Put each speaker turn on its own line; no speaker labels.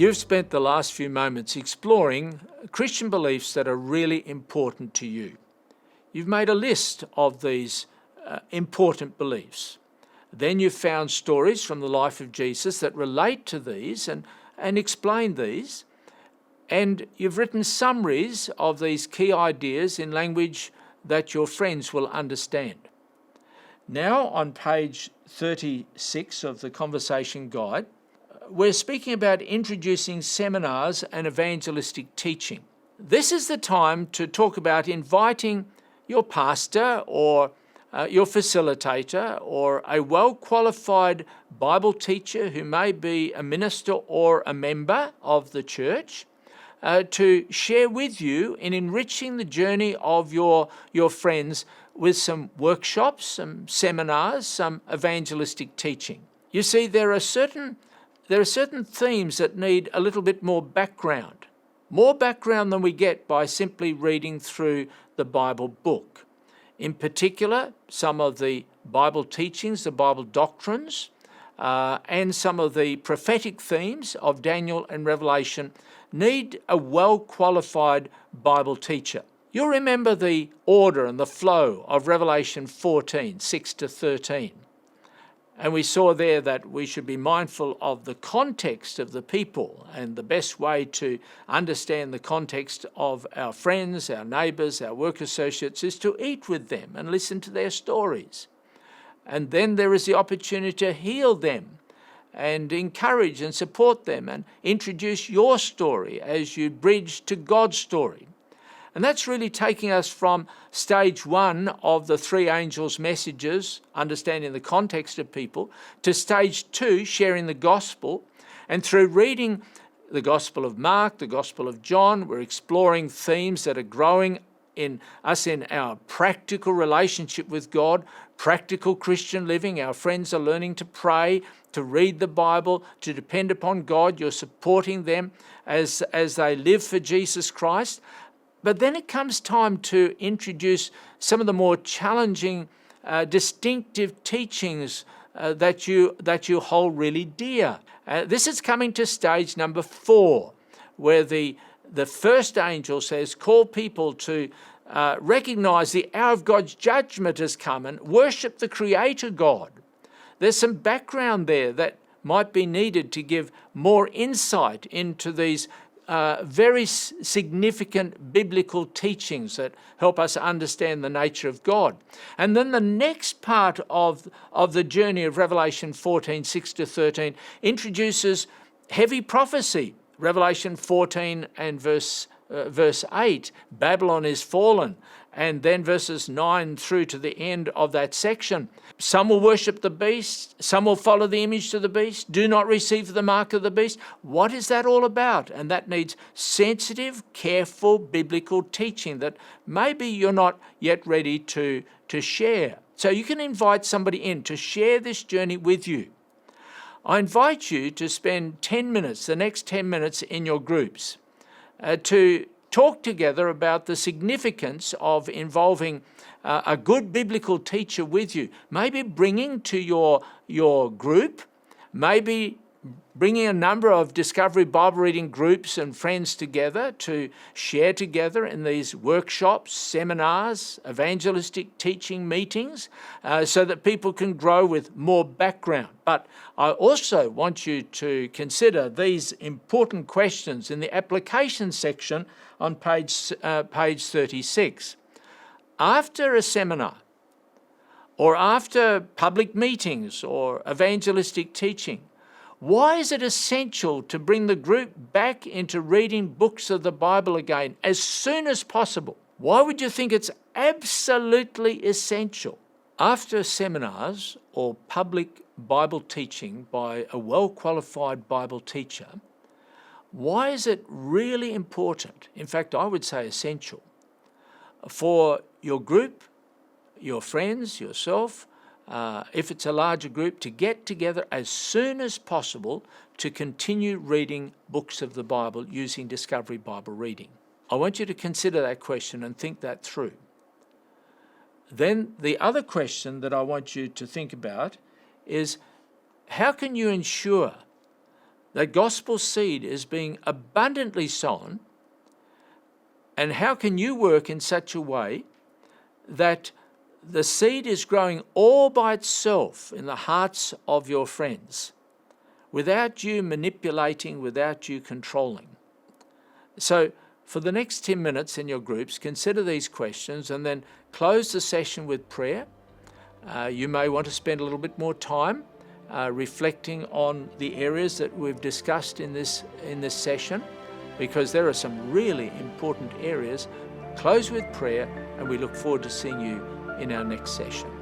You've spent the last few moments exploring Christian beliefs that are really important to you. You've made a list of these important beliefs. Then you've found stories from the life of Jesus that relate to these and explain these. And you've written summaries of these key ideas in language that your friends will understand. Now, on page 36 of the Conversation Guide, we're speaking about introducing seminars and evangelistic teaching. This is the time to talk about inviting your pastor or your facilitator or a well-qualified Bible teacher who may be a minister or a member of the church to share with you in enriching the journey of your friends with some workshops, some seminars, some evangelistic teaching. You see, there are certain themes that need a little bit more background than we get by simply reading through the Bible book. In particular, some of the Bible teachings, the Bible doctrines, and some of the prophetic themes of Daniel and Revelation need a well-qualified Bible teacher. You'll remember the order and the flow of Revelation 14, 6 to 13. And we saw there that we should be mindful of the context of the people, and the best way to understand the context of our friends, our neighbours, our work associates is to eat with them and listen to their stories. And then there is the opportunity to heal them and encourage and support them and introduce your story as you bridge to God's story. And that's really taking us from stage one of the three angels' messages, understanding the context of people, to stage two, sharing the gospel. And through reading the Gospel of Mark, the Gospel of John, we're exploring themes that are growing in us in our practical relationship with God, practical Christian living. Our friends are learning to pray, to read the Bible, to depend upon God. You're supporting them as they live for Jesus Christ. But then it comes time to introduce some of the more challenging, distinctive teachings that you hold really dear. This is coming to stage number 4, where the first angel says, call people to recognize the hour of God's judgment has come and worship the Creator God. There's some background there that might be needed to give more insight into these very significant biblical teachings that help us understand the nature of God. And then the next part of the journey of Revelation 14, 6 to 13 introduces heavy prophecy. Revelation 14 and verse 8, Babylon is fallen. And then verses 9 through to the end of that section. Some will worship the beast. Some will follow the image of the beast. Do not receive the mark of the beast. What is that all about? And that needs sensitive, careful, biblical teaching that maybe you're not yet ready to share. So you can invite somebody in to share this journey with you. I invite you to spend the next 10 minutes in your groups to talk together about the significance of involving a good biblical teacher with you. Maybe bringing to your group, maybe bringing a number of Discovery Bible reading groups and friends together to share together in these workshops, seminars, evangelistic teaching meetings, so that people can grow with more background. But I also want you to consider these important questions in the application section on page 36. After a seminar, or after public meetings or evangelistic teaching, why is it essential to bring the group back into reading books of the Bible again as soon as possible? Why would you think it's absolutely essential? After seminars or public Bible teaching by a well-qualified Bible teacher, why is it really important, in fact, I would say essential, for your group, your friends, yourself, if it's a larger group, to get together as soon as possible to continue reading books of the Bible using Discovery Bible Reading? I want you to consider that question and think that through. Then the other question that I want you to think about is, how can you ensure that gospel seed is being abundantly sown, and how can you work in such a way that the seed is growing all by itself in the hearts of your friends, without you manipulating, without you controlling? So for the next 10 minutes in your groups, consider these questions and then close the session with prayer. You may want to spend a little bit more time reflecting on the areas that we've discussed in this session, because there are some really important areas. Close with prayer, and we look forward to seeing you in our next session.